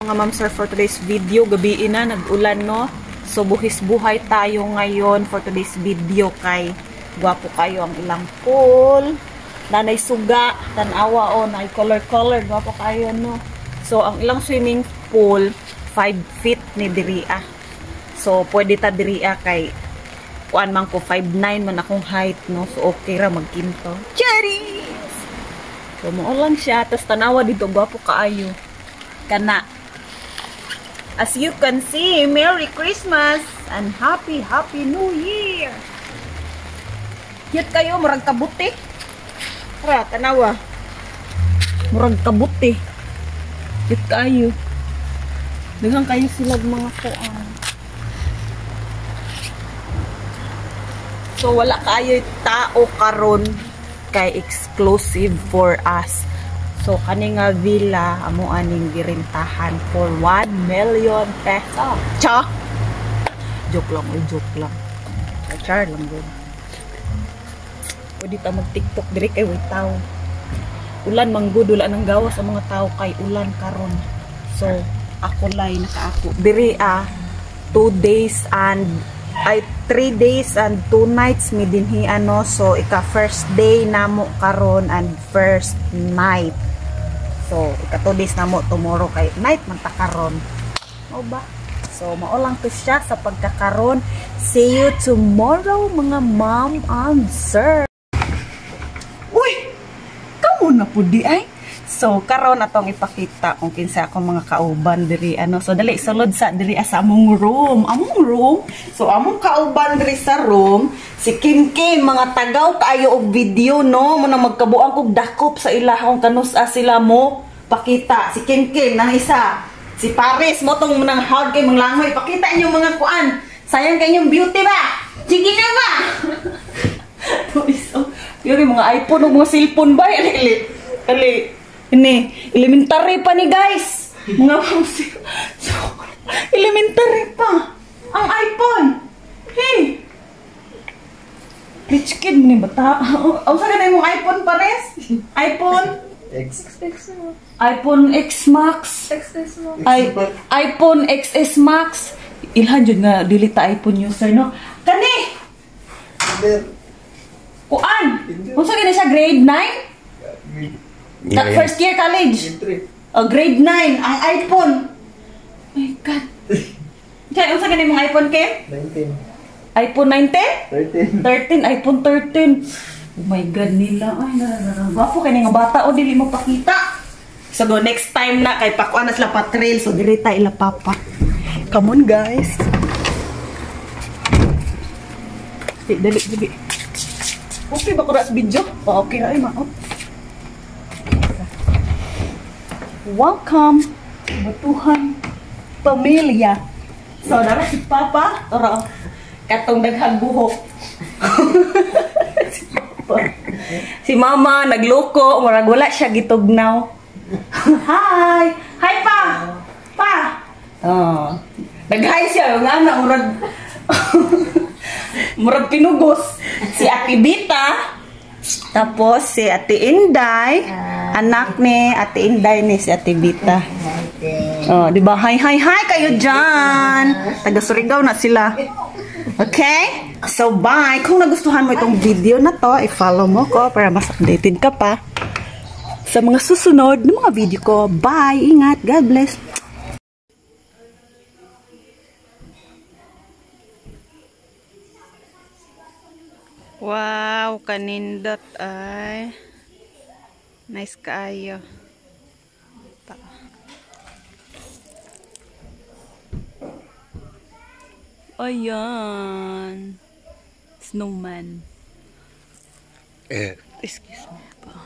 mga ma'am sir for today's video. Gabi na, nag-ulan no. So buhis buhay tayo ngayon for today's video kay gwapo kayo ang ilang pool. Nanay suga, tanawa o nay color gwapo kayo no. So ang ilang swimming pool 5 feet ni diria. So pwede ta diria kay kuan man ko 5'9" man akong height no. So okay ra magkinto. Cherries. So mo lang siya tas tanawa dito gwapo kaayo. Kana. As you can see, Merry Christmas and Happy New Year. Cute kayo, murag kabuti. Tara, tanawa. Murag kabuti. Cute kayo. Daghang kayo silag mga kuan. So wala kayo tao karon kay exclusive for us. So kani nga villa amo aning girintahan for 1 million pesos. Cha. Joke lang. Char lang gud. Pwede ta mag-TikTok diri kay way tao. Ulan manggud wala nang gawas sa mga tao kay ulan karon. So ako lay nakaako. Diri 3 days and 2 nights mi dinhi ano. So ika first day namo karon and first night. So ika 2 days namo tomorrow kay night man ta karon. O ba? So mao lang to siya sa pagkakaron. See you tomorrow mga mom and sir. Uy! Kamo na pud di ay. So karon atong ipakita kung kinsa akong mga kauban diri ano. So dali sulod sa diri sa among room. So among kauban diri sa room si Kim mga tagaw kaayo og video no mo na magkabuang kog dakop sa ilahong kanus-a sila mo pakita si Kim nang isa si Paris mo tong nang hard kay manglangoy pakita inyo mga kuan sayang kayong beauty ba sige na ba. So yun mga iPhone o mga cellphone ba ali ini, elementary pa ni guys. Mga so, elementary pa. Ang iPhone. Hey. Rich kid mo ni bata. Ang saan na yung iPhone pares? iPhone? iPhone X Max. iPhone XS Max. Ilhan dyan nga, dilita iPhone user, no? Kani! Kuan? Kung saan na siya, grade 9? First year college. Grade 9 ang iPhone. Oh my god. Kaya unsa ganin mong iPhone ke? 19. iPhone 19? 13, iPhone 13. Oh my god nila. Ay gwapo kay nga bata o dili mo pakita. So go next time na kay pakuan na sila patrail so diri ta ila papa. Come on guys. Dali. Okay ba ko ra sa video? Okay ra ay ma. Welcome Batuhan Pamilya. So dara si Papa ora katong daghang buhok. Si Mama nagloko murag wala siya gitugnaw. Hi pa. Oh. Nag-hi siya nga na murag pinugos si Ate Bita. Tapos si Ate Inday, anak ni Ate Inday ni si Ate Bita. Oh, di ba? Hi kayo diyan. Taga Surigao na sila. Okay? So bye. Kung nagustuhan mo itong video na to, i-follow mo ko para mas updated ka pa sa mga susunod na mga video ko. Bye. Ingat. God bless. Wow, kanindot ay. Nice kaayo. Ayan. Snowman. Excuse me pa.